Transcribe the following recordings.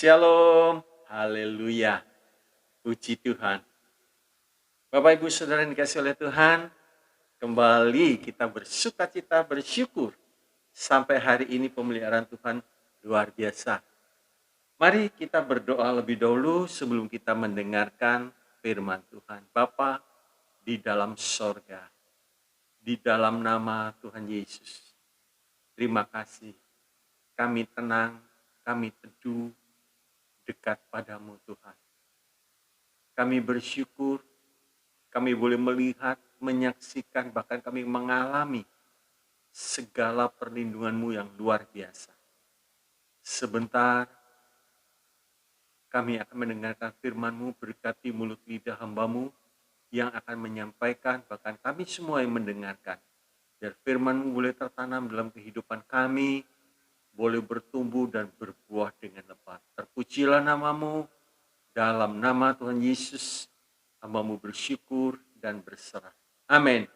Shalom, haleluya, puji Tuhan. Bapak Ibu Saudara yang dikasih oleh Tuhan, kembali kita bersukacita, bersyukur sampai hari ini pemeliharaan Tuhan luar biasa. Mari kita berdoa lebih dahulu sebelum kita mendengarkan firman Tuhan. Bapa di dalam sorga, di dalam nama Tuhan Yesus, terima kasih. Kami tenang, kami teduh, dekat padamu Tuhan. Kami bersyukur, kami boleh melihat, menyaksikan, bahkan kami mengalami segala perlindungan-Mu yang luar biasa. Sebentar, kami akan mendengarkan firman-Mu, berkati mulut lidah hamba-Mu yang akan menyampaikan, bahkan kami semua yang mendengarkan. Biar firman-Mu boleh tertanam dalam kehidupan kami, boleh bertumbuh dan berbuah dengan lebat. Terpujilah nama-Mu, dalam nama Tuhan Yesus, hamba-Mu bersyukur dan berserah. Amin.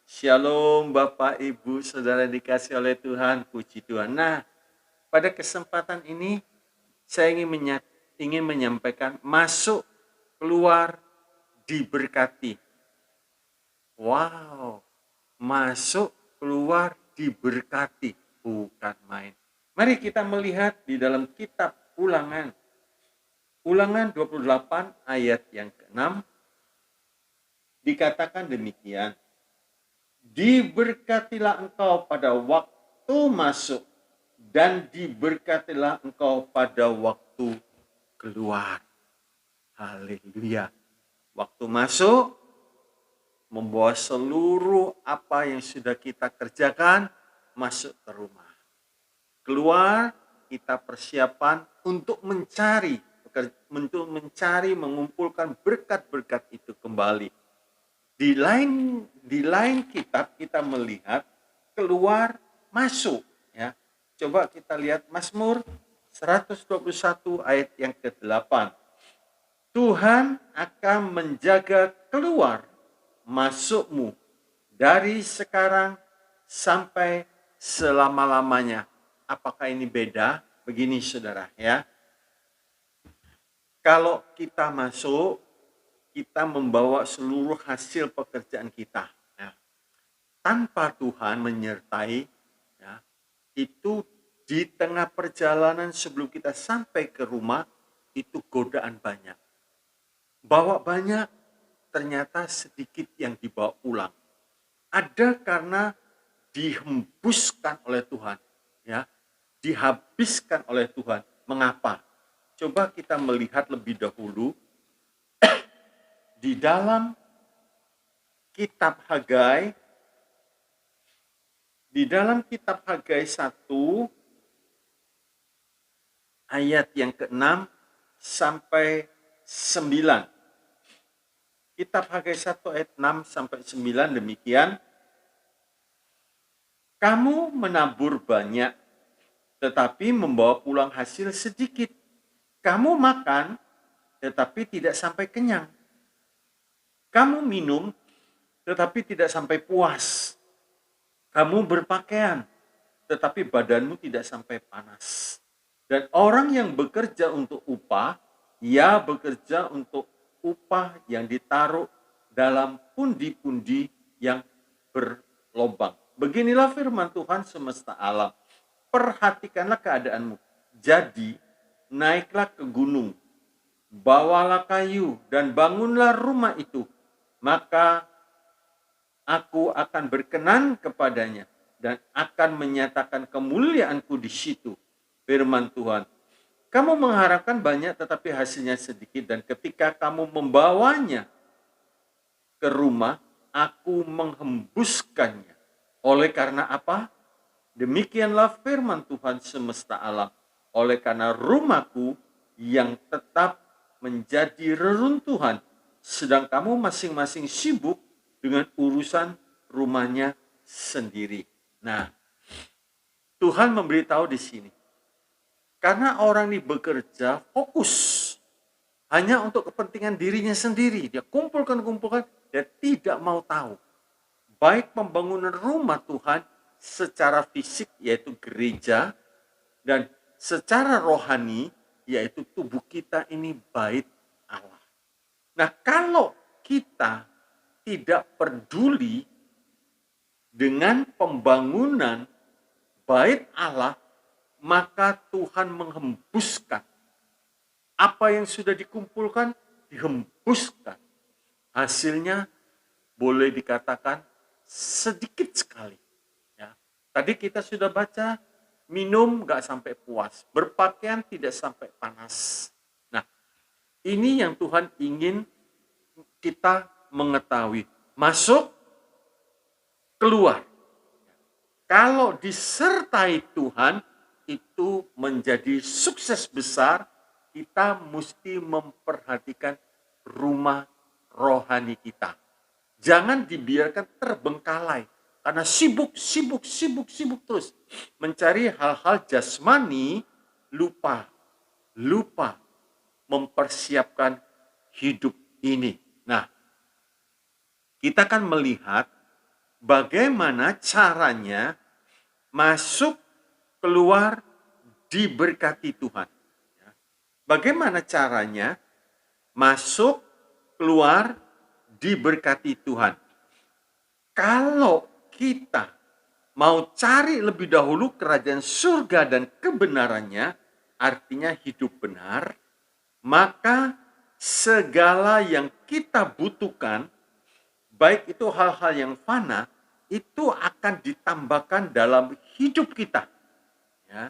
Shalom Bapak, Ibu, Saudara dikasih oleh Tuhan, puji Tuhan. Nah, pada kesempatan ini saya ingin menyampaikan masuk, keluar, diberkati. Wow, masuk, keluar, diberkati. Bukan main. Mari kita melihat di dalam kitab Ulangan. Ulangan 28 ayat yang ke-6 dikatakan demikian. Diberkatilah engkau pada waktu masuk dan diberkatilah engkau pada waktu keluar. Haleluya. Waktu masuk membawa seluruh apa yang sudah kita kerjakan masuk ke rumah. Keluar, kita persiapan untuk mencari, mengumpulkan berkat-berkat itu kembali. Di lain kitab kita melihat keluar masuk, ya. Coba kita lihat Mazmur 121 ayat yang ke-8. Tuhan akan menjaga keluar masukmu dari sekarang sampai selama-lamanya. Apakah ini beda? Begini saudara, ya. Kalau kita masuk, kita membawa seluruh hasil pekerjaan kita. Ya. Tanpa Tuhan menyertai, ya, itu di tengah perjalanan sebelum kita sampai ke rumah, itu godaan banyak. Bawa banyak, ternyata sedikit yang dibawa pulang. Ada karena dihembuskan oleh Tuhan, ya, dihabiskan oleh Tuhan. Mengapa? Coba kita melihat lebih dahulu di dalam kitab Hagai, di dalam kitab Hagai 1 ayat yang ke-6 sampai 9. Kitab Hagai 1 ayat 6 sampai 9 demikian. Kamu menabur banyak, tetapi membawa pulang hasil sedikit. Kamu makan, tetapi tidak sampai kenyang. Kamu minum, tetapi tidak sampai puas. Kamu berpakaian, tetapi badanmu tidak sampai panas. Dan orang yang bekerja untuk upah, ia bekerja untuk upah yang ditaruh dalam pundi-pundi yang berlobang. Beginilah firman Tuhan semesta alam. Perhatikanlah keadaanmu. Jadi, naiklah ke gunung, bawalah kayu dan bangunlah rumah itu. Maka aku akan berkenan kepadanya dan akan menyatakan kemuliaanku di situ. Firman Tuhan. Kamu mengharapkan banyak tetapi hasilnya sedikit, dan ketika kamu membawanya ke rumah, aku menghembuskannya. Oleh karena apa? Demikianlah firman Tuhan semesta alam. Oleh karena rumahku yang tetap menjadi reruntuhan, sedang kamu masing-masing sibuk dengan urusan rumahnya sendiri. Nah, Tuhan memberitahu di sini. Karena orang ini bekerja fokus hanya untuk kepentingan dirinya sendiri. Dia kumpulkan, dia tidak mau tahu. Baik pembangunan rumah Tuhan secara fisik yaitu gereja, dan secara rohani yaitu tubuh kita ini bait Allah. Nah, kalau kita tidak peduli dengan pembangunan bait Allah, maka Tuhan menghembuskan apa yang sudah dikumpulkan, dihembuskan. Hasilnya boleh dikatakan sedikit sekali. Ya. Tadi kita sudah baca, minum gak sampai puas, berpakaian tidak sampai panas. Nah, ini yang Tuhan ingin kita mengetahui. Masuk, keluar. Kalau disertai Tuhan, itu menjadi sukses besar. Kita mesti memperhatikan rumah rohani kita. Jangan dibiarkan terbengkalai. Karena sibuk terus. Mencari hal-hal jasmani, lupa mempersiapkan hidup ini. Nah, kita akan melihat bagaimana caranya masuk, keluar, diberkati Tuhan. Bagaimana caranya masuk, keluar, diberkati Tuhan. Kalau kita mau cari lebih dahulu kerajaan surga dan kebenarannya, artinya hidup benar, maka segala yang kita butuhkan, baik itu hal-hal yang fana, itu akan ditambahkan dalam hidup kita. Ya.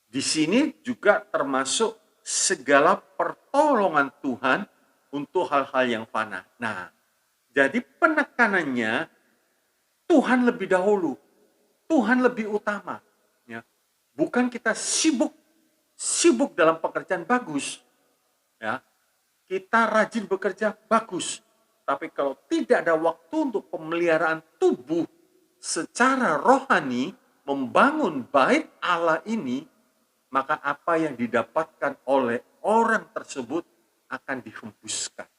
Di sini juga termasuk segala pertolongan Tuhan untuk hal-hal yang fana. Nah, jadi penekanannya Tuhan lebih dahulu, Tuhan lebih utama. Ya. Bukan kita sibuk dalam pekerjaan bagus. Ya. Kita rajin bekerja bagus. Tapi kalau tidak ada waktu untuk pemeliharaan tubuh secara rohani, membangun bait Allah ini, maka apa yang didapatkan oleh orang tersebut akan dihembuskan.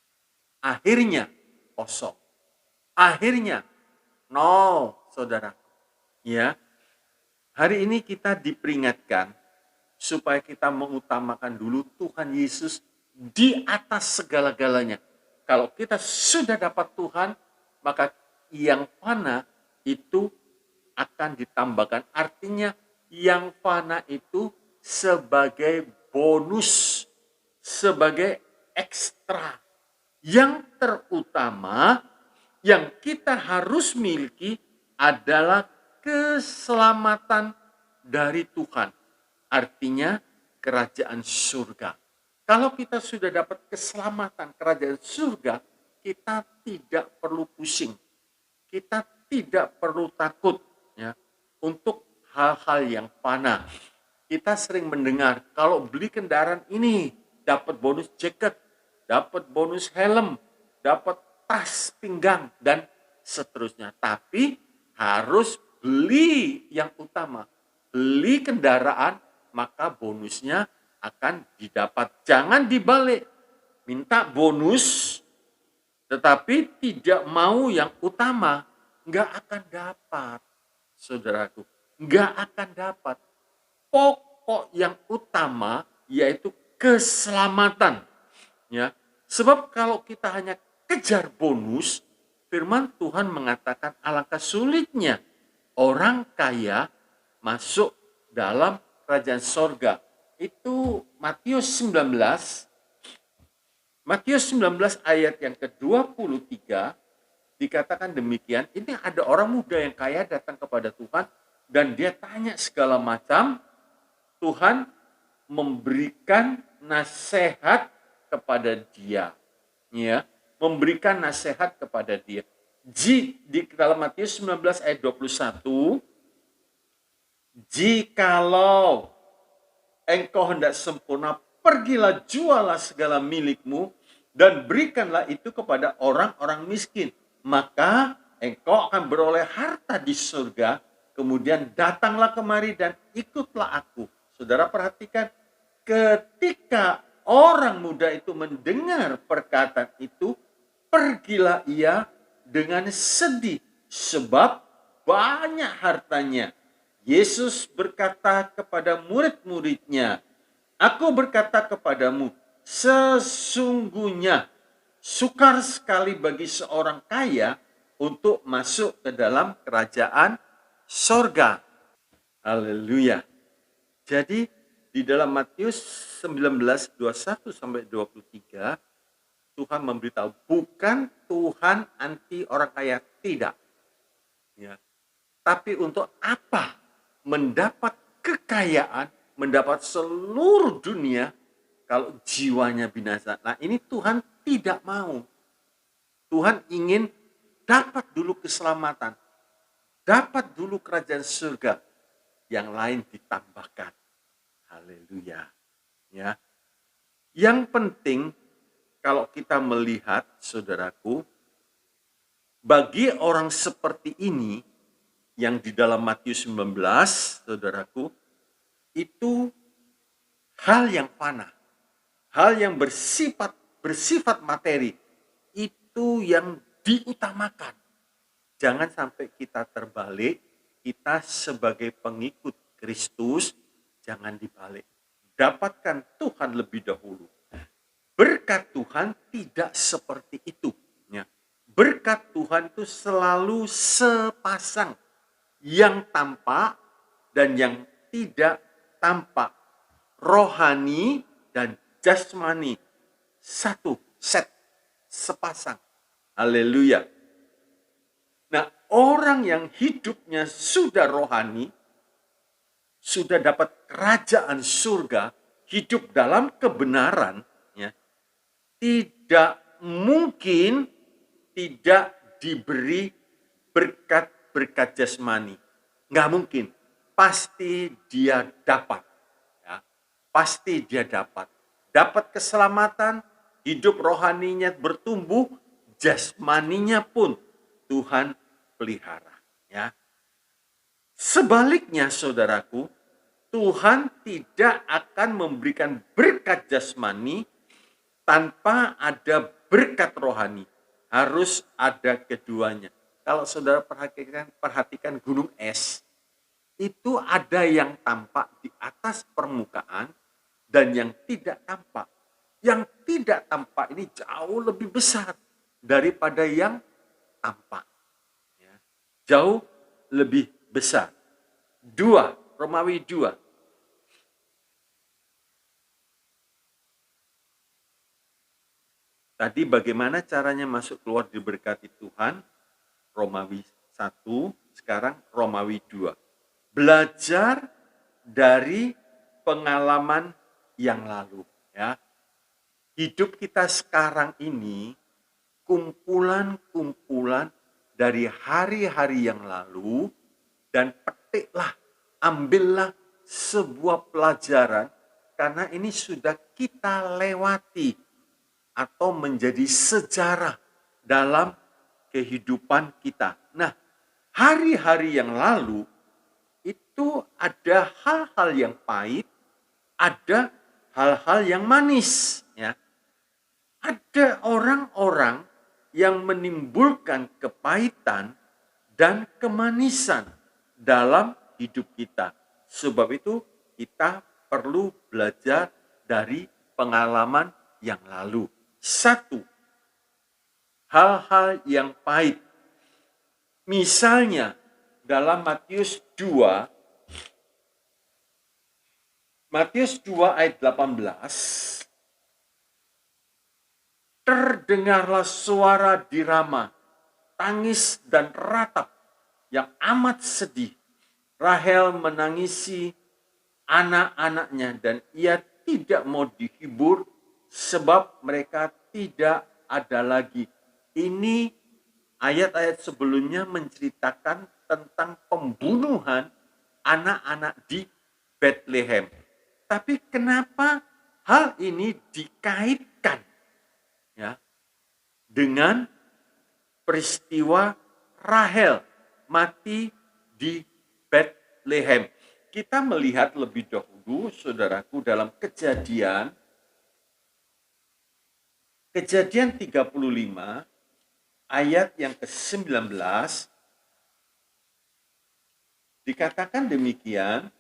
Akhirnya kosong. Akhirnya nol, saudara. Ya, hari ini kita diperingatkan supaya kita mengutamakan dulu Tuhan Yesus di atas segala-galanya. Kalau kita sudah dapat Tuhan, maka yang fana itu akan ditambahkan. Artinya yang fana itu sebagai bonus, sebagai ekstra. Yang terutama yang kita harus miliki adalah keselamatan dari Tuhan. Artinya kerajaan surga. Kalau kita sudah dapat keselamatan kerajaan surga, kita tidak perlu pusing. Kita tidak perlu takut ya untuk hal-hal yang fana. Kita sering mendengar kalau beli kendaraan ini dapat bonus jaket, dapat bonus helm, dapat tas pinggang dan seterusnya. Tapi harus beli yang utama. Beli kendaraan, maka bonusnya akan didapat. Jangan dibalik. Minta bonus, tetapi tidak mau yang utama. Nggak akan dapat, saudaraku. Nggak akan dapat. Pokok yang utama yaitu keselamatan. Ya, sebab kalau kita hanya kejar bonus, firman Tuhan mengatakan alangkah sulitnya orang kaya masuk dalam kerajaan sorga. Itu Matius 19 ayat yang ke-23 dikatakan demikian. Ini ada orang muda yang kaya datang kepada Tuhan dan dia tanya segala macam. Tuhan memberikan nasihat kepada dia. Ya, memberikan nasihat kepada dia. Di dalam Matius 19 ayat 21, jikalau engkau hendak sempurna, pergilah jualah segala milikmu dan berikanlah itu kepada orang-orang miskin. Maka engkau akan beroleh harta di surga. Kemudian datanglah kemari dan ikutlah aku. Saudara perhatikan, ketika orang muda itu mendengar perkataan itu, pergilah ia dengan sedih sebab banyak hartanya. Yesus berkata kepada murid-muridnya, Aku berkata kepadamu, sesungguhnya sukar sekali bagi seorang kaya untuk masuk ke dalam kerajaan sorga. Haleluya. Jadi di dalam Matius 19:21 sampai 23, Tuhan memberitahu, bukan Tuhan anti orang kaya, tidak. Ya. Tapi untuk apa mendapat kekayaan, mendapat seluruh dunia kalau jiwanya binasa? Nah, ini Tuhan tidak mau. Tuhan ingin dapat dulu keselamatan, dapat dulu kerajaan surga, yang lain ditambahkan. Haleluya. Ya. Yang penting kalau kita melihat, saudaraku, bagi orang seperti ini yang di dalam Matius 19, saudaraku, itu hal yang fana, hal yang bersifat materi, itu yang diutamakan. Jangan sampai kita terbalik, kita sebagai pengikut Kristus, jangan dibalik. Dapatkan Tuhan lebih dahulu. Berkat Tuhan tidak seperti itu. Ya. Berkat Tuhan itu selalu sepasang, yang tampak dan yang tidak tampak, rohani dan jasmani, satu set, sepasang. Haleluya. Nah, orang yang hidupnya sudah rohani, sudah dapat kerajaan surga, hidup dalam kebenaran, ya, tidak mungkin tidak diberi berkat-berkat jasmani. Nggak mungkin. Pasti dia dapat. Ya. Pasti dia dapat. Dapat keselamatan, hidup rohaninya bertumbuh, jasmaninya pun Tuhan pelihara. Ya. Sebaliknya, saudaraku, Tuhan tidak akan memberikan berkat jasmani tanpa ada berkat rohani. Harus ada keduanya. Kalau saudara perhatikan gunung es, itu ada yang tampak di atas permukaan dan yang tidak tampak. Yang tidak tampak ini jauh lebih besar daripada yang tampak. Ya. Jauh lebih besar. Romawi 2. Tadi bagaimana caranya masuk keluar diberkati Tuhan? Romawi 1, sekarang Romawi 2. Belajar dari pengalaman yang lalu. Ya. Hidup kita sekarang ini kumpulan-kumpulan dari hari-hari yang lalu, dan petiklah, ambillah sebuah pelajaran, karena ini sudah kita lewati atau menjadi sejarah dalam kehidupan kita. Nah, hari-hari yang lalu itu ada hal-hal yang pahit, ada hal-hal yang manis. Ya. Ada orang-orang yang menimbulkan kepahitan dan kemanisan dalam hidup kita. Sebab itu kita perlu belajar dari pengalaman yang lalu. Satu, hal-hal yang pahit. Misalnya dalam Matius 2 ayat 18, terdengarlah suara dirama, tangis dan ratap yang amat sedih. Rahel menangisi anak-anaknya dan ia tidak mau dihibur sebab mereka tidak ada lagi. Ini ayat-ayat sebelumnya menceritakan tentang pembunuhan anak-anak di Bethlehem. Tapi kenapa hal ini dikaitkan, ya, dengan peristiwa Rahel mati di Bethlehem? Kita melihat lebih dahulu, saudaraku, dalam Kejadian 35 ayat yang ke-19, dikatakan demikian,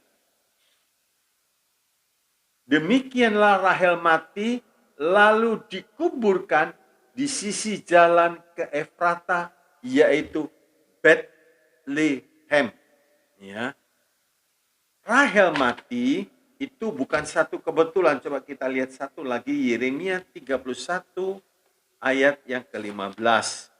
Demikianlah Rahel mati, lalu dikuburkan di sisi jalan ke Efrata, yaitu Bethlehem. Ya. Rahel mati itu bukan satu kebetulan. Coba kita lihat satu lagi, Yeremia 31 ayat yang ke-15.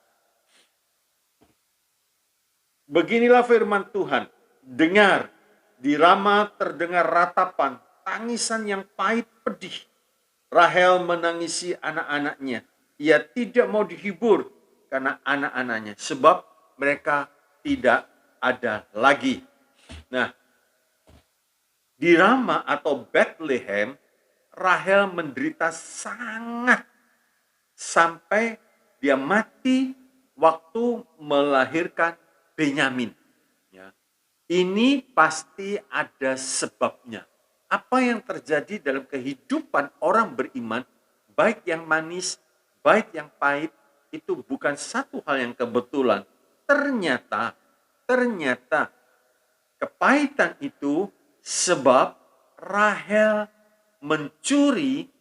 Beginilah firman Tuhan, dengar, di Rama terdengar ratapan, tangisan yang pahit pedih. Rahel menangisi anak-anaknya. Ia tidak mau dihibur karena anak-anaknya, sebab mereka tidak ada lagi. Nah, di Rama atau Bethlehem, Rahel menderita sangat sampai dia mati waktu melahirkan Benyamin. Ya. Ini pasti ada sebabnya. Apa yang terjadi dalam kehidupan orang beriman, baik yang manis, baik yang pahit, itu bukan satu hal yang kebetulan. Ternyata kepahitan itu sebab Rahel mencuri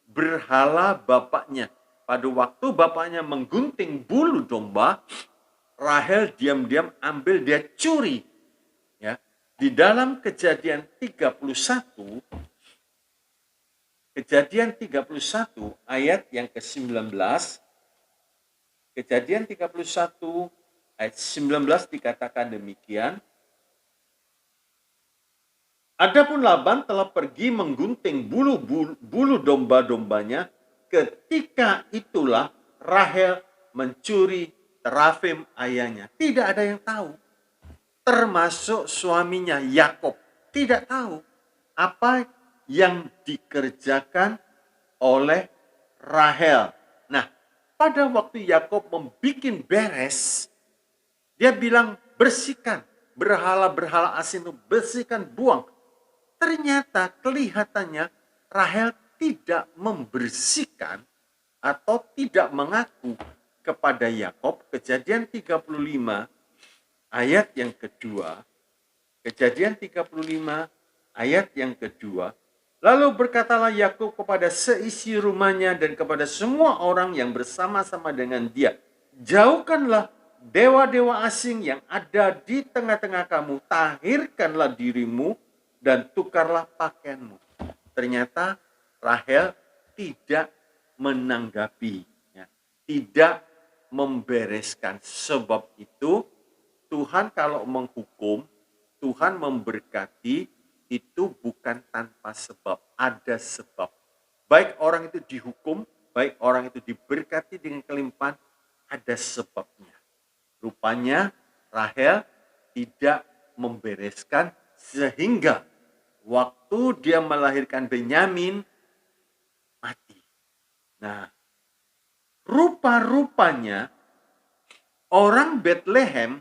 berhala bapaknya. Pada waktu bapaknya menggunting bulu domba, Rahel diam-diam ambil, dia curi. Ya. Di dalam Kejadian 31 ayat yang ke-19, Kejadian 31 ayat 19 dikatakan demikian. Adapun Laban telah pergi menggunting bulu domba-dombanya, ketika itulah Rahel mencuri terafim ayahnya. Tidak ada yang tahu. Termasuk suaminya Yakob tidak tahu apa yang dikerjakan oleh Rahel. Nah, pada waktu Yakob membuat beres, dia bilang bersihkan berhala-berhala asing itu, bersihkan, buang. Ternyata kelihatannya Rahel tidak membersihkan atau tidak mengaku kepada Yakob. Kejadian 35 ayat yang kedua. Kejadian 35 ayat yang kedua. Lalu berkatalah Yakub kepada seisi rumahnya dan kepada semua orang yang bersama-sama dengan dia, jauhkanlah dewa-dewa asing yang ada di tengah-tengah kamu, tahirkanlah dirimu dan tukarlah pakaianmu. Ternyata Rahel tidak menanggapi, ya, tidak membereskan. Sebab itu Tuhan kalau menghukum, Tuhan memberkati, itu bukan tanpa sebab, ada sebab. Baik orang itu dihukum, baik orang itu diberkati dengan kelimpahan, ada sebabnya. Rupanya Rahel tidak membereskan sehingga waktu dia melahirkan Benyamin mati. Nah, rupa-rupanya orang Bethlehem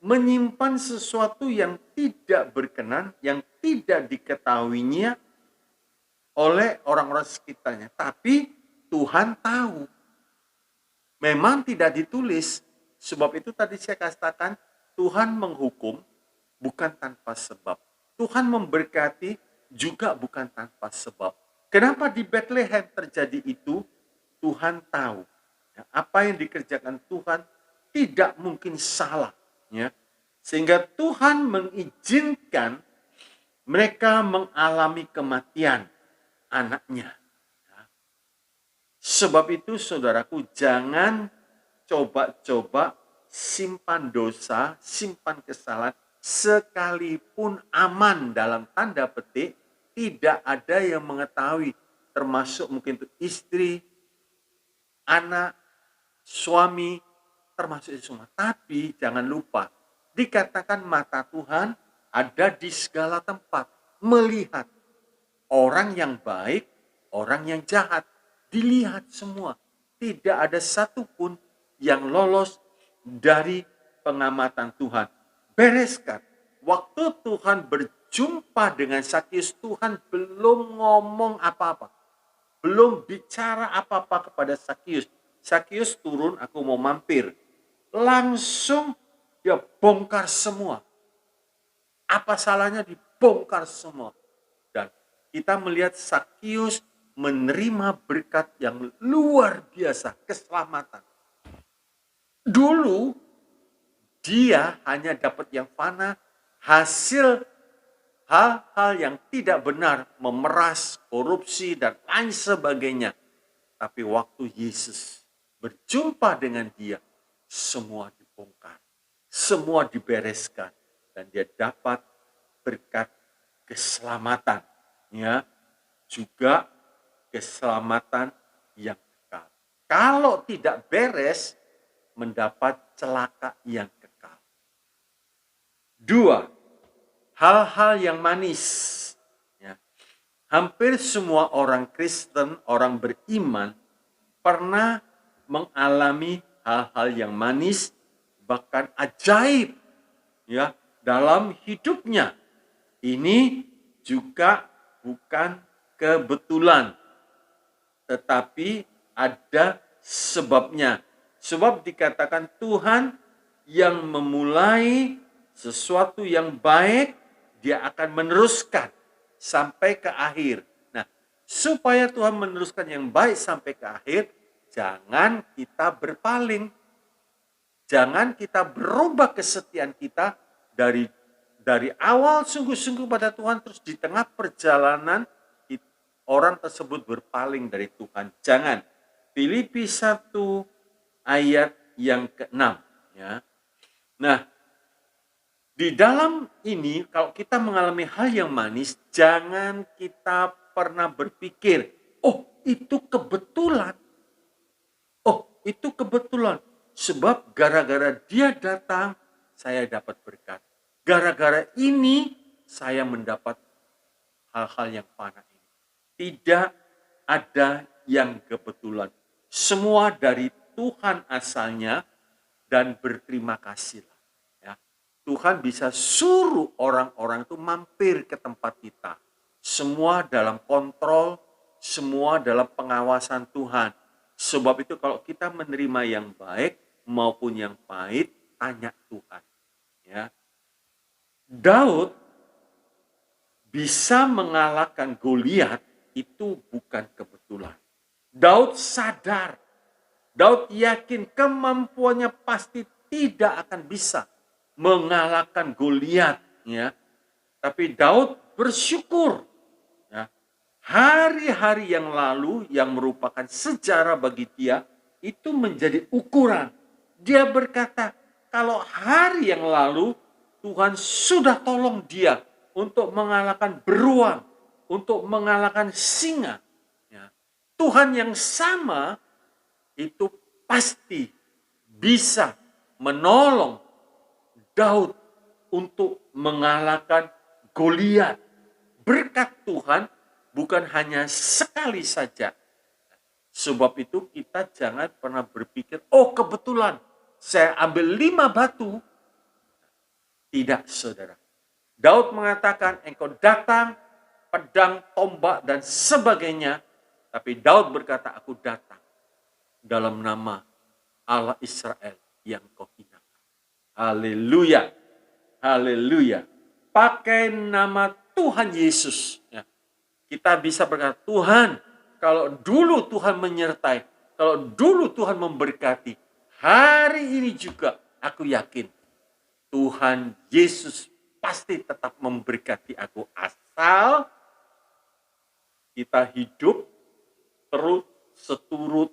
menyimpan sesuatu yang tidak berkenan, yang tidak diketahuinya oleh orang-orang sekitarnya. Tapi Tuhan tahu. Memang tidak ditulis. Sebab itu tadi saya katakan, Tuhan menghukum bukan tanpa sebab. Tuhan memberkati juga bukan tanpa sebab. Kenapa di Bethlehem terjadi itu? Tuhan tahu. Apa yang dikerjakan Tuhan tidak mungkin salah. Ya. Sehingga Tuhan mengizinkan mereka mengalami kematian anaknya. Ya. Sebab itu saudaraku, jangan coba-coba simpan dosa, simpan kesalahan, sekalipun aman dalam tanda petik, tidak ada yang mengetahui, termasuk mungkin itu istri, anak, suami, termasuk itu semua. Tapi jangan lupa, dikatakan mata Tuhan ada di segala tempat, melihat orang yang baik, orang yang jahat, dilihat semua. Tidak ada satupun yang lolos dari pengamatan Tuhan. Bereskan. Waktu Tuhan berjumpa dengan Sakius, Tuhan belum ngomong apa-apa. Belum bicara apa-apa kepada Sakius. Sakius turun, aku mau mampir. Langsung dia bongkar semua. Apa salahnya dibongkar semua. Dan kita melihat Sakius menerima berkat yang luar biasa, keselamatan. Dulu dia hanya dapat yang fana, hasil hal-hal yang tidak benar, memeras, korupsi, dan lain sebagainya. Tapi waktu Yesus berjumpa dengan dia, semua dibongkar, semua dibereskan, dan dia dapat berkat keselamatan, ya, juga keselamatan yang kekal. Kalau tidak beres, mendapat celaka yang kekal. 2. Hal-hal yang manis. Ya. Hampir semua orang Kristen, orang beriman, pernah mengalami hal-hal yang manis, bahkan ajaib, ya, dalam hidupnya. Ini juga bukan kebetulan, tetapi ada sebabnya. Sebab dikatakan Tuhan yang memulai sesuatu yang baik, dia akan meneruskan sampai ke akhir. Nah, supaya Tuhan meneruskan yang baik sampai ke akhir, jangan kita berpaling. Jangan kita berubah kesetiaan kita dari awal sungguh-sungguh pada Tuhan, terus di tengah perjalanan orang tersebut berpaling dari Tuhan. Jangan. Filipi 1 ayat yang ke-6. Ya. Nah, di dalam ini kalau kita mengalami hal yang manis, jangan kita pernah berpikir, oh itu kebetulan. Oh itu kebetulan. Sebab gara-gara dia datang, saya dapat berkat. Gara-gara ini, saya mendapat hal-hal yang fana ini. Tidak ada yang kebetulan. Semua dari Tuhan asalnya, dan berterima kasihlah. Ya. Tuhan bisa suruh orang-orang itu mampir ke tempat kita. Semua dalam kontrol, semua dalam pengawasan Tuhan. Sebab itu kalau kita menerima yang baik maupun yang pahit, tanya Tuhan. Ya. Daud bisa mengalahkan Goliat itu bukan kebetulan. Daud sadar, Daud yakin kemampuannya pasti tidak akan bisa mengalahkan Goliat, ya. Tapi Daud bersyukur, ya. Hari-hari yang lalu yang merupakan sejarah bagi dia itu menjadi ukuran. Dia berkata, kalau hari yang lalu Tuhan sudah tolong dia untuk mengalahkan beruang, untuk mengalahkan singa, ya. Tuhan yang sama itu pasti bisa menolong Daud untuk mengalahkan Goliat. Berkat Tuhan bukan hanya sekali saja. Sebab itu kita jangan pernah berpikir, oh kebetulan saya ambil 5 batu. Tidak, saudara. Daud mengatakan, engkau datang, pedang, tombak, dan sebagainya. Tapi Daud berkata, aku datang dalam nama Allah Israel yang kau hinakan. Haleluya. Haleluya. Pakai nama Tuhan Yesus. Ya. Kita bisa berkata, Tuhan, kalau dulu Tuhan menyertai, kalau dulu Tuhan memberkati, hari ini juga aku yakin Tuhan Yesus pasti tetap memberkati aku. Asal kita hidup terus seturut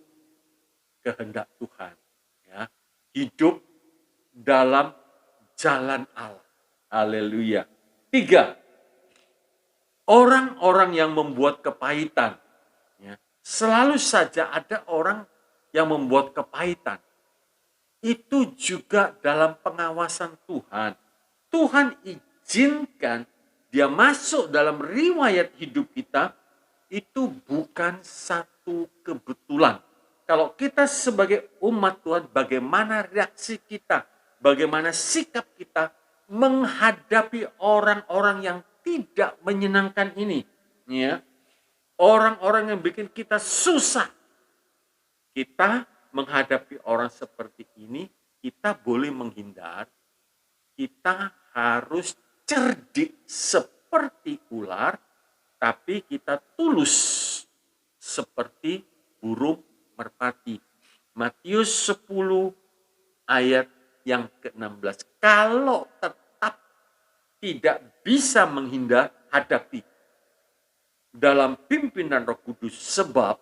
kehendak Tuhan, ya. Hidup dalam jalan Allah. Haleluya. 3. Orang-orang yang membuat kepahitan, ya. Selalu saja ada orang yang membuat kepahitan. Itu juga dalam pengawasan Tuhan. Tuhan izinkan dia masuk dalam riwayat hidup kita, itu bukan satu kebetulan. Kalau kita sebagai umat Tuhan, bagaimana reaksi kita, bagaimana sikap kita menghadapi orang-orang yang tidak menyenangkan ini, ya. Orang-orang yang bikin kita susah. Kita menghadapi orang seperti ini, kita boleh menghindar. Kita harus cerdik seperti ular, tapi kita tulus seperti burung merpati. Matius 10 ayat yang ke-16. Kalau tetap tidak bisa menghindar, hadapi dalam pimpinan Roh Kudus. Sebab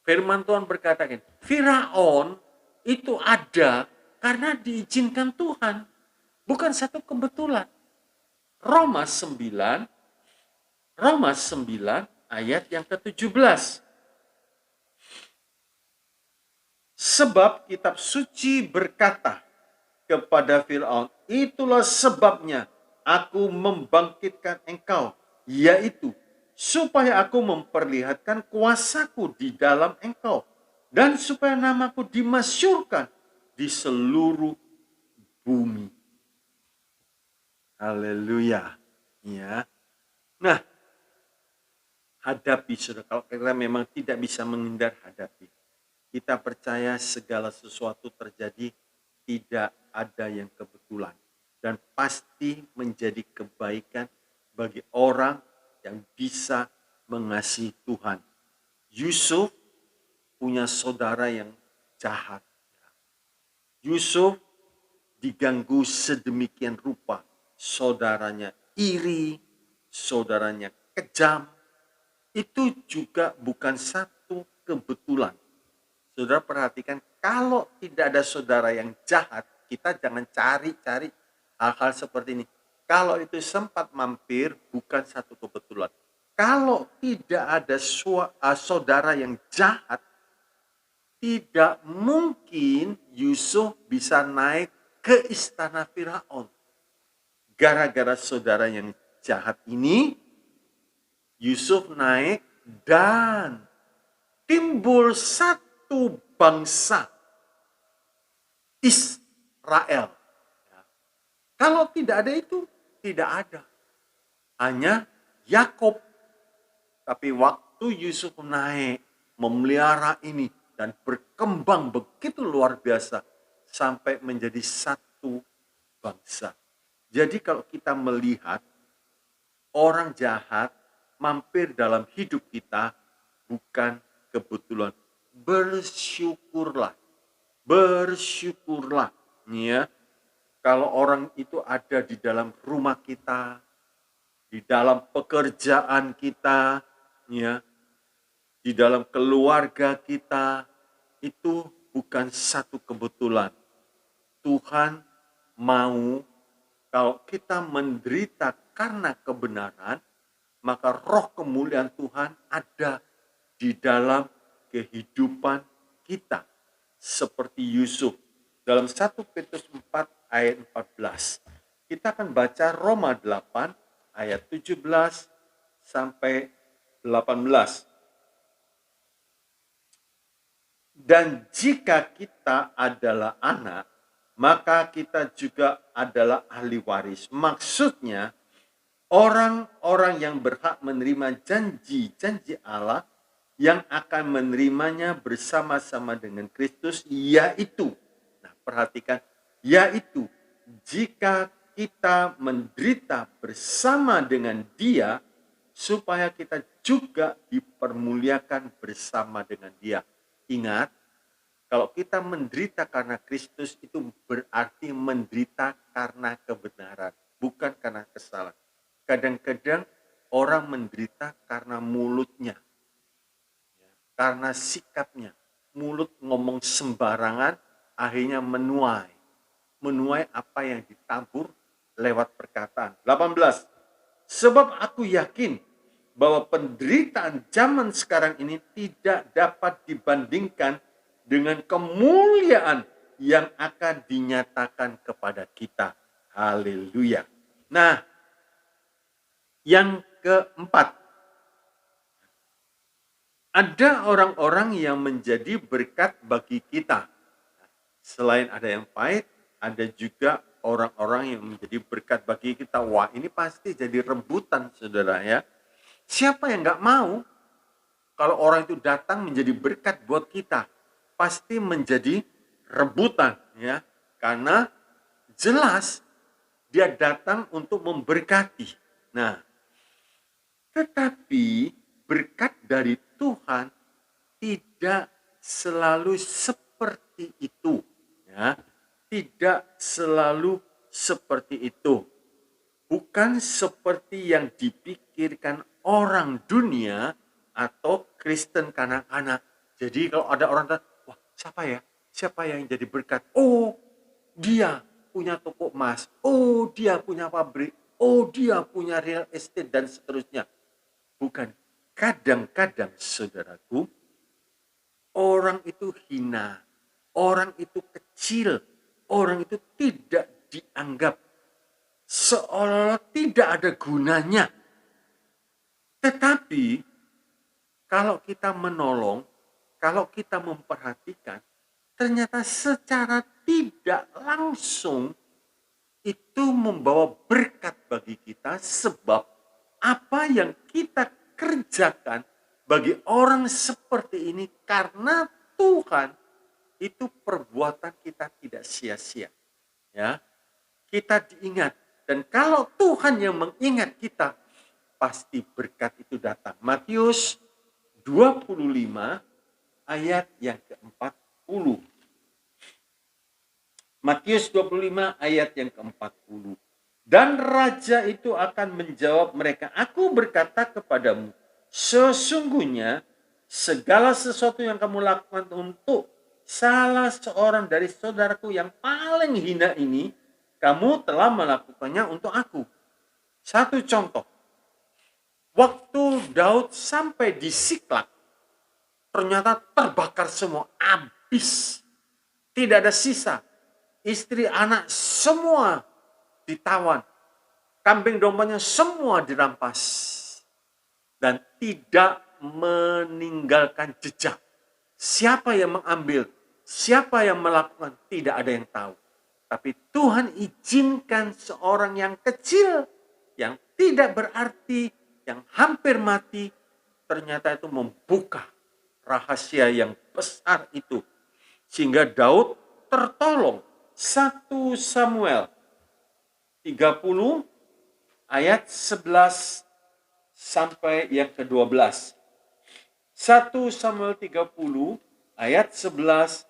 firman Tuhan berkata, Firaun itu ada karena diizinkan Tuhan. Bukan satu kebetulan. Roma 9 ayat yang ke-17. Sebab kitab suci berkata kepada Firaun, itulah sebabnya aku membangkitkan engkau, yaitu supaya aku memperlihatkan kuasaku di dalam engkau, dan supaya namaku dimasyhurkan di seluruh bumi. Haleluya. Ya. Nah, hadapi, saudara. Kalau kita memang tidak bisa menghindar, hadapi. Kita percaya segala sesuatu terjadi tidak ada yang kebetulan. Dan pasti menjadi kebaikan bagi orang yang bisa mengasihi Tuhan. Yusuf punya saudara yang jahat. Yusuf diganggu sedemikian rupa. Saudaranya iri, saudaranya kejam. Itu juga bukan satu kebetulan. Saudara perhatikan, kalau tidak ada saudara yang jahat, kita jangan cari-cari hal-hal seperti ini. Kalau itu sempat mampir, bukan satu kebetulan. Kalau tidak ada saudara yang jahat, tidak mungkin Yusuf bisa naik ke istana Firaun. Gara-gara saudara yang jahat ini, Yusuf naik dan timbul satu bangsa Israel. Kalau tidak ada itu, tidak ada. Hanya Yakub. Tapi waktu Yusuf naik, memelihara ini, dan berkembang begitu luar biasa, sampai menjadi satu bangsa. Jadi kalau kita melihat orang jahat mampir dalam hidup kita, bukan kebetulan. Bersyukurlah. Bersyukurlah. Ya. Kalau orang itu ada di dalam rumah kita, di dalam pekerjaan kita, ya, di dalam keluarga kita, itu bukan satu kebetulan. Tuhan mau kalau kita menderita karena kebenaran, maka roh kemuliaan Tuhan ada di dalam kehidupan kita. Seperti Yusuf. Dalam 1 Petrus 4 ayat 14. Kita akan baca Roma 8 ayat 17 sampai 18. Dan jika kita adalah anak, maka kita juga adalah ahli waris. Maksudnya, orang-orang yang berhak menerima janji-janji Allah yang akan menerimanya bersama-sama dengan Kristus, yaitu, nah perhatikan, yaitu jika kita menderita bersama dengan Dia, supaya kita juga dipermuliakan bersama dengan Dia. Ingat, kalau kita menderita karena Kristus, itu berarti menderita karena kebenaran, bukan karena kesalahan. Kadang-kadang orang menderita karena mulutnya, karena sikapnya. Mulut ngomong sembarangan, akhirnya menuai apa yang ditabur lewat perkataan. 18. Sebab aku yakin bahwa penderitaan zaman sekarang ini tidak dapat dibandingkan dengan kemuliaan yang akan dinyatakan kepada kita. Haleluya. Nah, yang keempat, ada orang-orang yang menjadi berkat bagi kita. Selain ada yang pahit, ada juga orang-orang yang menjadi berkat bagi kita. Wah, ini pasti jadi rebutan, saudara ya. Siapa yang nggak mau kalau orang itu datang menjadi berkat buat kita? Pasti menjadi rebutan ya. Karena jelas dia datang untuk memberkati. Nah, Tetapi berkat dari Tuhan tidak selalu seperti itu, ya. Tidak selalu seperti itu. Bukan seperti yang dipikirkan orang dunia atau Kristen kanak-kanak. Jadi kalau ada orang tanya, wah siapa ya? Siapa yang jadi berkat? Oh, dia punya toko emas. Oh, dia punya pabrik. Oh, dia punya real estate dan seterusnya. Bukan. Kadang-kadang, saudaraku, orang itu hina, orang itu kecil, orang itu tidak dianggap, seolah-olah tidak ada gunanya. Tetapi kalau kita menolong, kalau kita memperhatikan, ternyata secara tidak langsung itu membawa berkat bagi kita, sebab apa yang kita kerjakan bagi orang seperti ini karena Tuhan, itu perbuatan kita tidak sia-sia. Ya, kita diingat, dan kalau Tuhan yang mengingat kita, pasti berkat itu datang. Matius 25 ayat yang ke-40. Matius 25 ayat yang ke-40. Dan raja itu akan menjawab mereka, aku berkata kepadamu, sesungguhnya segala sesuatu yang kamu lakukan untuk salah seorang dari saudaraku yang paling hina ini, kamu telah melakukannya untuk aku. Satu contoh, waktu Daud sampai di Siklag, ternyata terbakar semua, habis. Tidak ada sisa. Istri, anak, semua ditawan. Kambing dombanya semua dirampas. Dan tidak meninggalkan jejak. Siapa yang mengambil, siapa yang melakukan, tidak ada yang tahu. Tapi Tuhan izinkan seorang yang kecil, yang tidak berarti, yang hampir mati, ternyata itu membuka rahasia yang besar itu. Sehingga Daud tertolong. 1 Samuel 30 ayat 11 sampai yang ke-12. 1 Samuel 30 ayat 11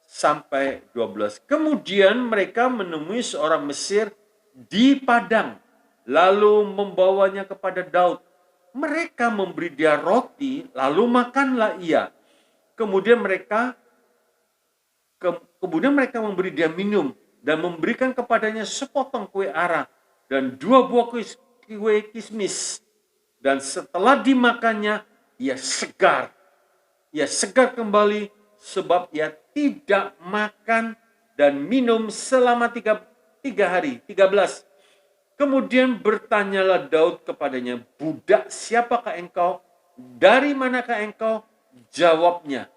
sampai 12. Kemudian mereka menemui seorang Mesir di padang, lalu membawanya kepada Daud. Mereka memberi dia roti, lalu makanlah ia. Kemudian mereka memberi dia minum dan memberikan kepadanya sepotong kue ara dan 2 buah kue kismis. Dan setelah dimakannya, ia segar. Ia segar kembali sebab ia tidak makan dan minum selama 3 hari, 13. Kemudian bertanyalah Daud kepadanya, budak siapakah engkau? Dari manakah engkau? Jawabnya,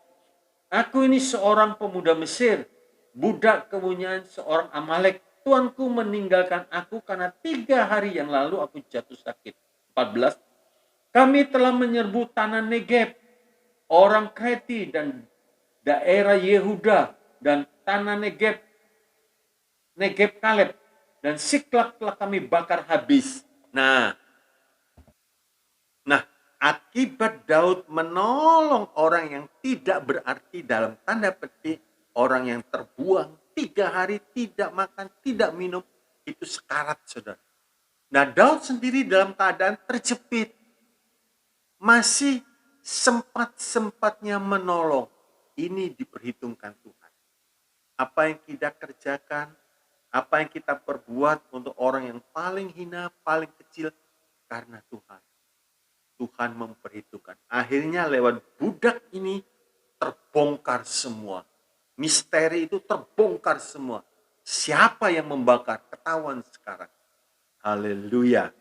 aku ini seorang pemuda Mesir, budak kepunyaan seorang Amalek. Tuanku meninggalkan aku karena 3 hari yang lalu aku jatuh sakit. 14. Kami telah menyerbu tanah Negeb, orang Kreti dan daerah Yehuda dan tanah Negeb Kaleb, dan Siklag telah kami bakar habis. Nah, akibat Daud menolong orang yang tidak berarti, dalam tanda petik, orang yang terbuang 3 hari tidak makan, tidak minum, itu sekarat, saudara. Nah, Daud sendiri dalam keadaan terjepit, masih sempat-sempatnya menolong. Ini diperhitungkan Tuhan. Apa yang kita kerjakan, apa yang kita perbuat untuk orang yang paling hina, paling kecil, karena Tuhan. Tuhan memperhitungkan. Akhirnya lewat budak ini terbongkar semua. Misteri itu terbongkar semua. Siapa yang membakar? Ketahuan sekarang. Haleluya.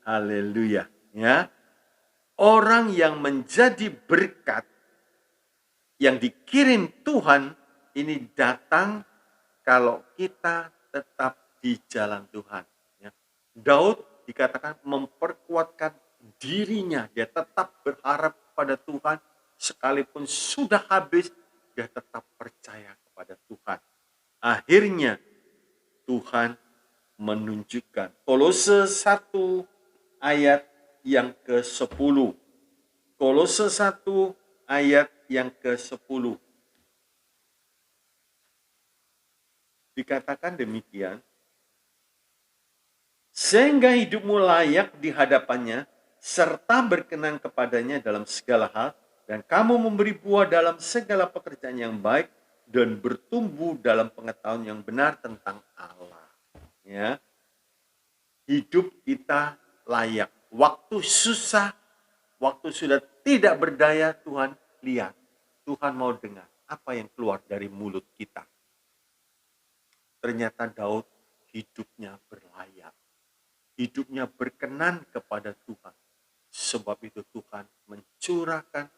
Haleluya. Ya. Orang yang menjadi berkat yang dikirim Tuhan ini datang kalau kita tetap di jalan Tuhan. Ya. Daud dikatakan memperkuatkan dirinya, dia tetap berharap pada Tuhan, sekalipun sudah habis, dia tetap percaya kepada Tuhan. Akhirnya Tuhan menunjukkan. Kolose 1 ayat yang ke-10. Kolose 1 ayat yang ke-10. Dikatakan demikian, sehingga hidupmu layak di hadapannya, serta berkenan kepadanya dalam segala hal, dan kamu memberi buah dalam segala pekerjaan yang baik, dan bertumbuh dalam pengetahuan yang benar tentang Allah. Ya, hidup kita layak. Waktu susah, waktu sudah tidak berdaya, Tuhan lihat. Tuhan mau dengar apa yang keluar dari mulut kita. Ternyata Daud hidupnya berlayak. Hidupnya berkenan kepada Tuhan. Sebab itu Tuhan mencurahkan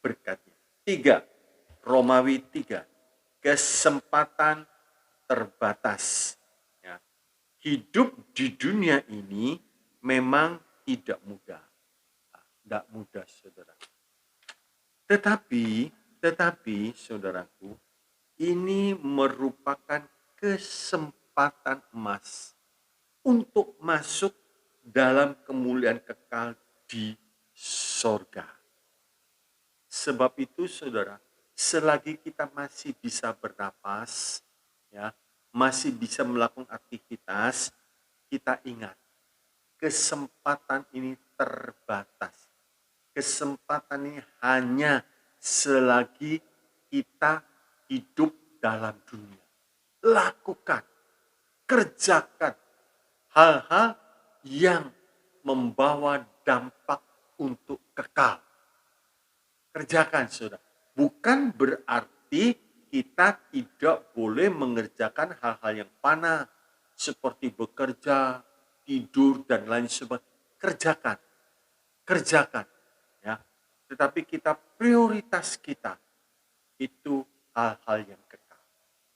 berkat-Nya. 3. Romawi 3. Kesempatan terbatas. Ya. Hidup di dunia ini memang tidak mudah. Tidak mudah, saudara. Tetapi, saudaraku, ini merupakan kesempatan emas untuk masuk dalam kemuliaan kekal di sorga. Sebab itu, saudara, selagi kita masih bisa bernapas, ya, masih bisa melakukan aktivitas, kita ingat, kesempatan ini terbatas. Kesempatan ini hanya selagi kita hidup dalam dunia. Lakukan, kerjakan hal-hal yang membawa dampak untuk kekal. Kerjakan, saudara. Bukan berarti kita tidak boleh mengerjakan hal-hal yang fana, seperti bekerja, tidur, dan lain sebagainya. Kerjakan. Ya. Tetapi prioritas kita itu hal-hal yang kekal.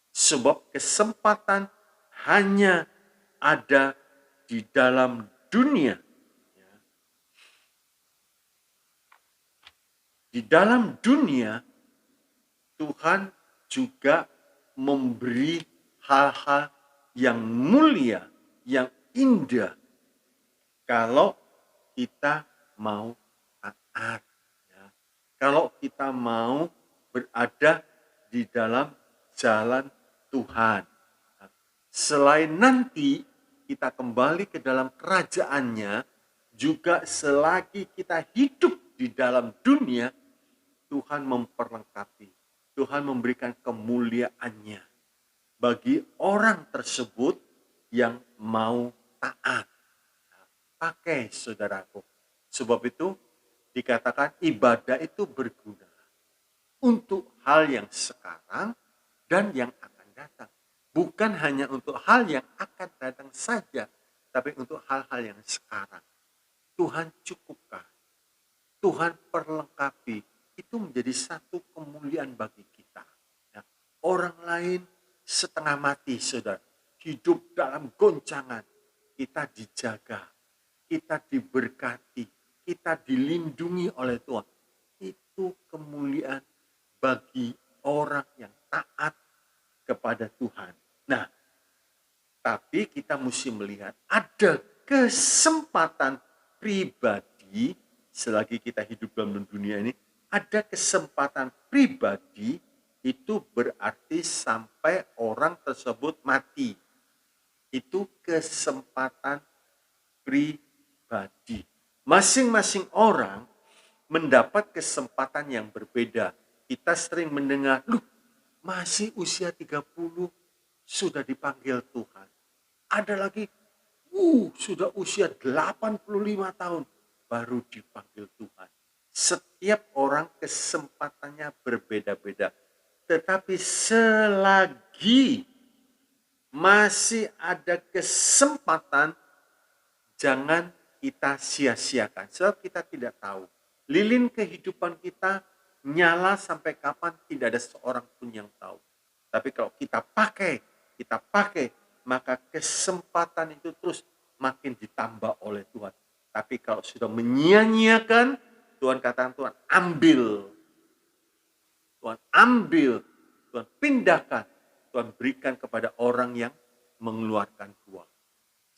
Sebab kesempatan hanya ada di dalam dunia. Di dalam dunia, Tuhan juga memberi hal-hal yang mulia, yang indah, kalau kita mau taat. Ya. Kalau kita mau berada di dalam jalan Tuhan. Selain nanti kita kembali ke dalam kerajaannya, juga selagi kita hidup di dalam dunia, Tuhan memperlengkapi, Tuhan memberikan kemuliaannya bagi orang tersebut yang mau taat. Pakai, saudaraku. Sebab itu dikatakan ibadah itu berguna untuk hal yang sekarang dan yang akan datang. Bukan hanya untuk hal yang akan datang saja, tapi untuk hal-hal yang sekarang. Tuhan cukupkan, Tuhan perlengkapi. Itu menjadi satu kemuliaan bagi kita. Ya. Orang lain setengah mati, saudara. Hidup dalam goncangan. Kita dijaga, kita diberkati, kita dilindungi oleh Tuhan. Itu kemuliaan bagi orang yang taat kepada Tuhan. Nah, tapi kita mesti melihat ada kesempatan pribadi selagi kita hidup dalam dunia ini, ada kesempatan pribadi itu berarti sampai orang tersebut mati. Itu kesempatan pribadi. Masing-masing orang mendapat kesempatan yang berbeda. Kita sering mendengar, loh, masih usia 30 sudah dipanggil Tuhan. Ada lagi, sudah usia 85 tahun baru dipanggil Tuhan. Setiap orang kesempatannya berbeda-beda. Tetapi selagi masih ada kesempatan, jangan kita sia-siakan. Sebab kita tidak tahu. Lilin kehidupan kita nyala sampai kapan, tidak ada seorang pun yang tahu. Tapi kalau kita pakai, maka kesempatan itu terus makin ditambah oleh Tuhan. Tapi kalau sudah menyia-nyiakan, Tuhan katakan, Tuhan ambil, Tuhan pindahkan, Tuhan berikan kepada orang yang mengeluarkan buah.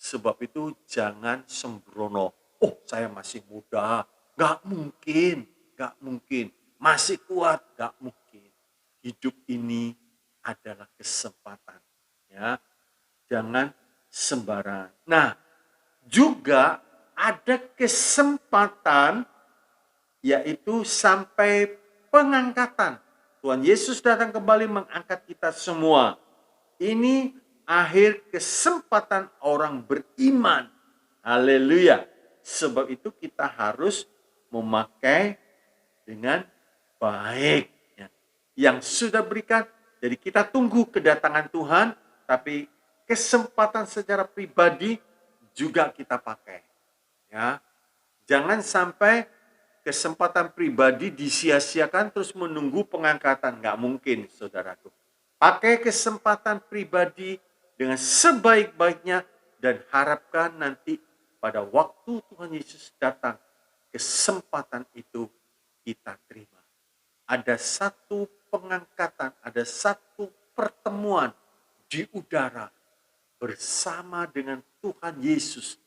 Sebab itu jangan sembrono, oh saya masih muda, nggak mungkin, nggak mungkin. Masih kuat, nggak mungkin. Hidup ini adalah kesempatan. Ya, jangan sembarangan. Nah, juga ada kesempatan yaitu sampai pengangkatan. Tuhan Yesus datang kembali mengangkat kita semua. Ini akhir kesempatan orang beriman. Haleluya. Sebab itu kita harus memakai dengan baik. Ya. Yang sudah berikan, jadi kita tunggu kedatangan Tuhan, tapi kesempatan secara pribadi juga kita pakai. Ya. Jangan sampai kesempatan pribadi disia-siakan terus menunggu pengangkatan. Nggak mungkin, saudaraku. Pakai kesempatan pribadi dengan sebaik-baiknya dan harapkan nanti pada waktu Tuhan Yesus datang, kesempatan itu kita terima. Ada satu pengangkatan, ada satu pertemuan di udara bersama dengan Tuhan Yesus.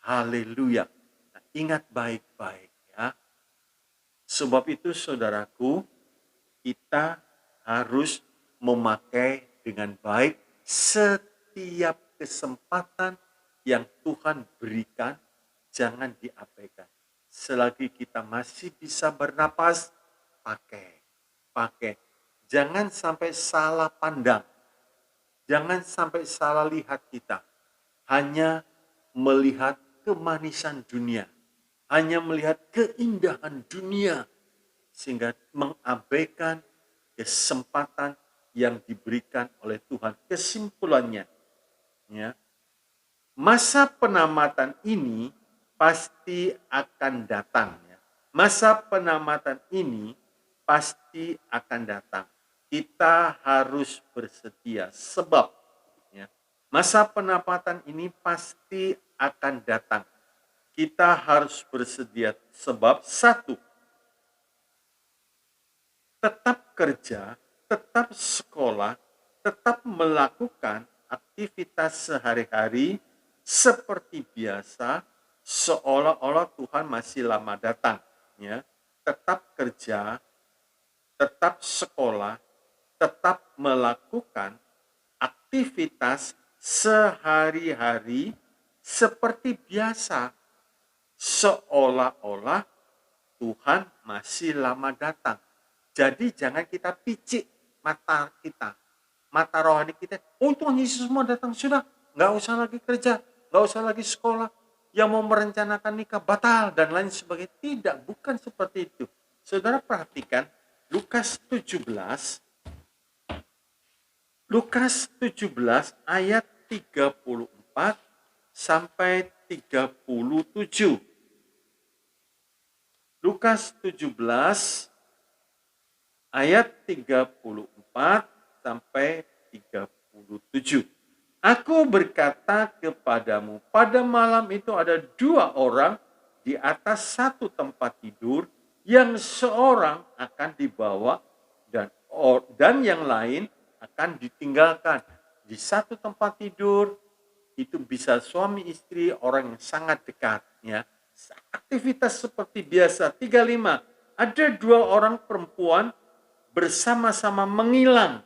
Haleluya. Nah, ingat baik-baik ya. Sebab itu saudaraku, kita harus memakai dengan baik setiap kesempatan yang Tuhan berikan, jangan diabaikan. Selagi kita masih bisa bernapas, pakai. Jangan sampai salah pandang. Jangan sampai salah lihat kita. Hanya melihat kemanisan dunia. Hanya melihat keindahan dunia. Sehingga mengabaikan kesempatan yang diberikan oleh Tuhan. Kesimpulannya, ya, masa penamatan ini pasti akan datang. Ya. Masa penamatan ini pasti akan datang. Kita harus bersedia sebab ya, masa penamatan ini pasti akan datang. Kita harus bersedia sebab satu, tetap kerja, tetap sekolah, tetap melakukan aktivitas sehari-hari seperti biasa, seolah-olah Tuhan masih lama datang. Ya. Tetap kerja, tetap sekolah, tetap melakukan aktivitas sehari-hari seperti biasa, seolah-olah Tuhan masih lama datang. Jadi jangan kita picik mata kita, mata rohani kita. Oh, Tuhan Yesus mau datang sudah, nggak usah lagi kerja, nggak usah lagi sekolah. Yang mau merencanakan nikah batal dan lain sebagainya. Tidak, bukan seperti itu. Saudara perhatikan Lukas 17 ayat 34 sampai 37. Lukas 17 ayat 34 sampai 37. Aku berkata kepadamu, pada malam itu ada 2 orang di atas satu tempat tidur, yang seorang akan dibawa dan yang lain akan ditinggalkan. Di satu tempat tidur itu bisa suami istri, orang yang sangat dekat ya. Aktivitas seperti biasa. 35. Ada 2 orang perempuan bersama-sama menghilang.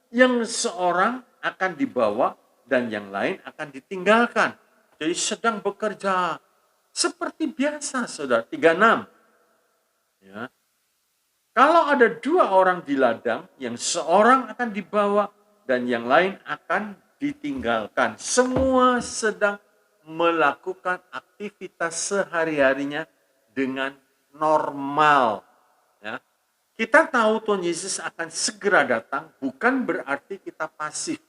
Yang seorang akan dibawa dan yang lain akan ditinggalkan. Jadi sedang bekerja seperti biasa, saudara. 36. Ya. Kalau ada 2 orang di ladang, yang seorang akan dibawa dan yang lain akan ditinggalkan. Semua sedang melakukan aktivitas sehari-harinya dengan normal. Ya. Kita tahu Tuhan Yesus akan segera datang, bukan berarti kita pasif.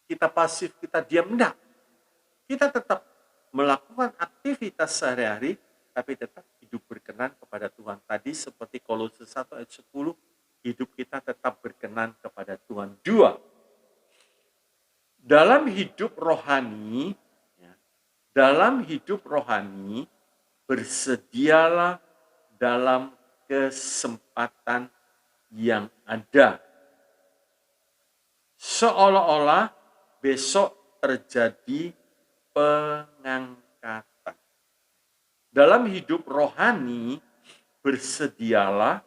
Kita diam, enggak. Kita tetap melakukan aktivitas sehari-hari, tapi tetap hidup berkenan kepada Tuhan. Tadi seperti Kolose 1 ayat 10, hidup kita tetap berkenan kepada Tuhan. 2, dalam hidup rohani, bersedialah dalam kesempatan yang ada. Seolah-olah besok terjadi pengangkatan. Dalam hidup rohani, bersedialah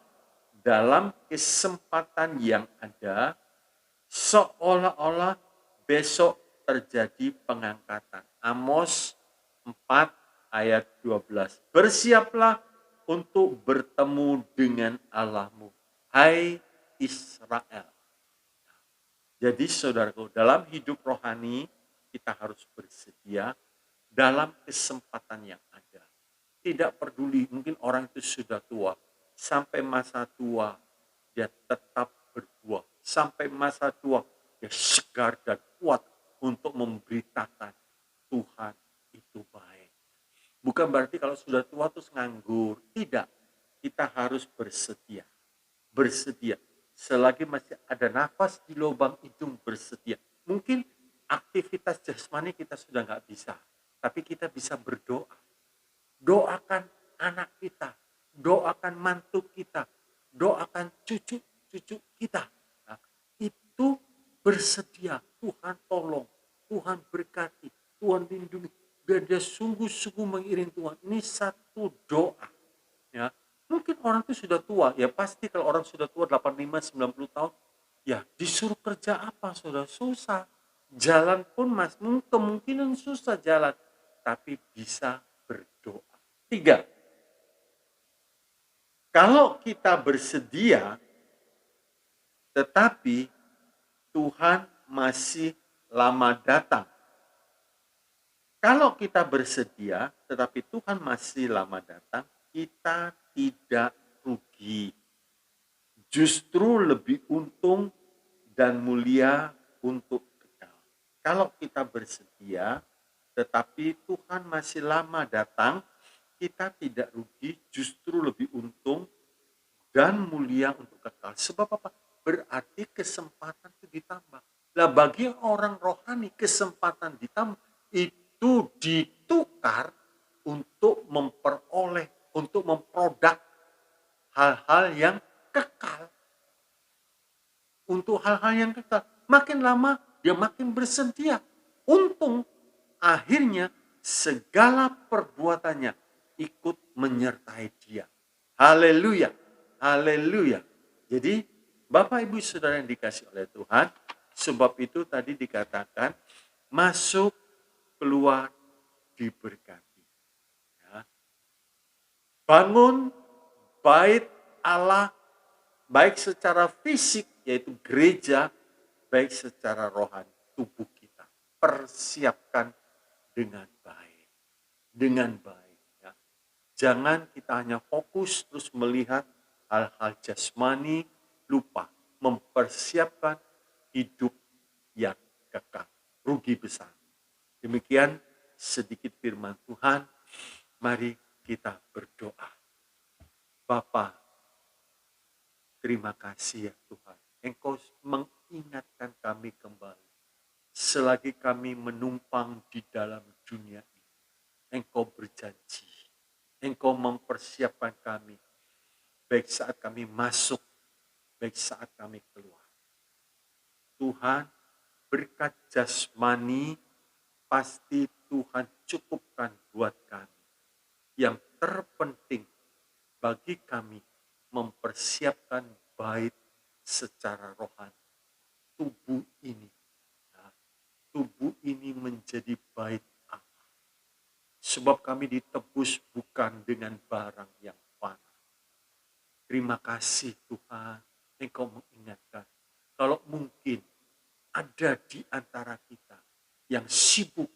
dalam kesempatan yang ada, seolah-olah besok terjadi pengangkatan. Amos 4 ayat 12. Bersiaplah untuk bertemu dengan Allahmu, hai Israel. Jadi saudaraku, dalam hidup rohani kita harus bersedia dalam kesempatan yang ada. Tidak peduli, mungkin orang itu sudah tua, sampai masa tua dia tetap berbuah. Sampai masa tua dia segar dan kuat untuk memberitakan Tuhan itu baik. Bukan berarti kalau sudah tua terus nganggur. Tidak, kita harus bersedia. Bersedia. Selagi masih ada nafas di lubang hidung, bersedia. Mungkin aktivitas jasmani kita sudah nggak bisa, tapi kita bisa berdoa. Doakan anak kita, doakan mantu kita, doakan cucu-cucu kita. Nah, itu bersedia. Tuhan tolong, Tuhan berkati, Tuhan lindungi. Biar dia sungguh-sungguh mengiring Tuhan. Ini satu doa. Ya, mungkin orang itu sudah tua, ya pasti kalau orang sudah tua 85-90 tahun, ya disuruh kerja apa sudah susah. Jalan pun kemungkinan susah jalan, tapi bisa berdoa. 3, kalau kita bersedia, tetapi Tuhan masih lama datang. Kalau kita bersedia, tetapi Tuhan masih lama datang, kita tidak rugi. Justru lebih untung dan mulia untuk kekal. Kalau kita bersedia, tetapi Tuhan masih lama datang, kita tidak rugi, justru lebih untung dan mulia untuk kekal. Sebab apa? Berarti kesempatan itu ditambah. Nah, bagi orang rohani kesempatan ditambah itu ditukar untuk memperoleh, untuk memproduk hal-hal yang kekal. Untuk hal-hal yang kekal. Makin lama dia makin bersedia. Untung akhirnya segala perbuatannya ikut menyertai dia. Haleluya. Haleluya. Jadi Bapak Ibu Saudara yang dikasih oleh Tuhan, sebab itu tadi dikatakan masuk keluar diberkati. Ya. Bangun bait Allah baik secara fisik yaitu gereja, baik secara rohani tubuh kita. Persiapkan dengan baik. Dengan baik. Ya. Jangan kita hanya fokus terus melihat hal-hal jasmani, lupa mempersiapkan hidup yang kekal. Rugi besar. Demikian sedikit firman Tuhan. Mari kita berdoa. Bapa, terima kasih ya Tuhan. Engkau mengingatkan kami kembali. Selagi kami menumpang di dalam dunia ini, Engkau berjanji. Engkau mempersiapkan kami. Baik saat kami masuk, baik saat kami keluar. Tuhan, berkat jasmani pasti Tuhan cukupkan buat kami. Yang terpenting bagi kami mempersiapkan bait secara rohani. Tubuh ini. Nah, tubuh ini menjadi bait Allah. Sebab kami ditebus bukan dengan barang yang fana. Terima kasih Tuhan. Engkau mengingatkan. Kalau mungkin ada di antara kita yang sibuk,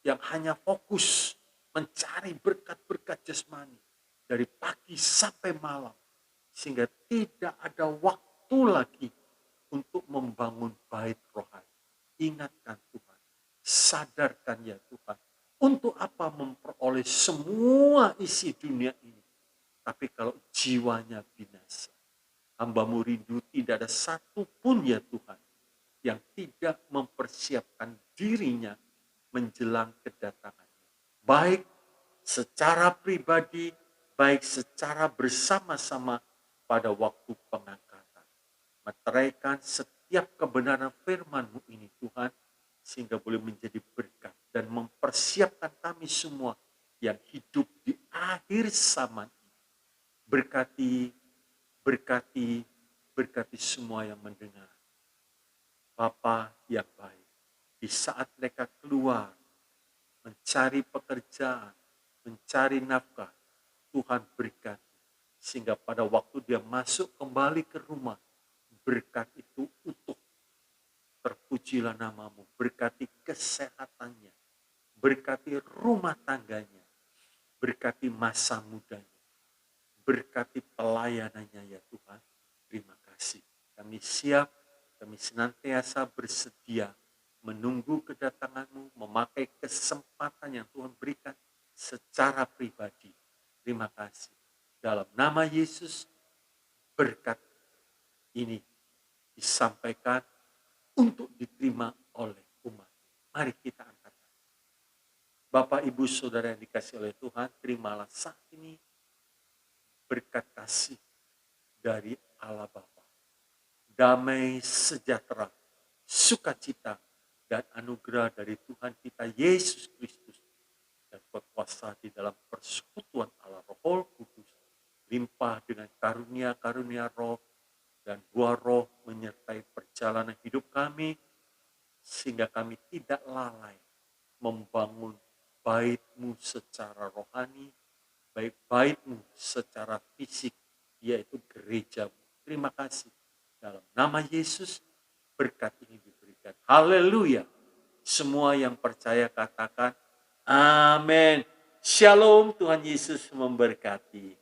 yang hanya fokus mencari berkat-berkat jasmani dari pagi sampai malam, sehingga tidak ada waktu lagi untuk membangun bait rohani. Ingatkan Tuhan, sadarkan ya Tuhan, untuk apa memperoleh semua isi dunia ini, tapi kalau jiwanya binasa. Hamba-Mu rindu tidak ada satupun ya Tuhan yang tidak mempersiapkan dirinya menjelang kedatangannya. Baik secara pribadi, baik secara bersama-sama pada waktu pengangkatan. Meteraikan setiap kebenaran firman-Mu ini Tuhan, sehingga boleh menjadi berkat dan mempersiapkan kami semua yang hidup di akhir zaman. Berkati, berkati, berkati semua yang mendengar. Bapa yang baik, di saat mereka keluar, mencari pekerjaan, mencari nafkah, Tuhan berkati. Sehingga pada waktu dia masuk kembali ke rumah, berkat itu utuh. Terpujilah namamu, berkati kesehatannya, berkati rumah tangganya, berkati masa mudanya, berkati pelayanannya ya Tuhan. Terima kasih. Kami siap, kami senantiasa bersedia menunggu kedatangan-Mu, memakai kesempatan yang Tuhan berikan secara pribadi. Terima kasih. Dalam nama Yesus, berkat ini disampaikan untuk diterima oleh umat. Mari kita angkat. Bapak, Ibu, Saudara yang dikasihi oleh Tuhan, terimalah saat ini berkat kasih dari Allah Bapa. Damai sejahtera, sukacita, dan anugerah dari Tuhan kita Yesus Kristus dan berkuasa di dalam persekutuan Allah Roh Kudus, limpah dengan karunia-karunia roh dan buah roh menyertai perjalanan hidup kami, sehingga kami tidak lalai membangun bait-Mu secara rohani, baik bait-Mu secara fisik, yaitu gereja-Mu. Terima kasih. Dalam nama Yesus, berkat ini diberikan. Haleluya. Semua yang percaya katakan, amin. Shalom, Tuhan Yesus memberkati.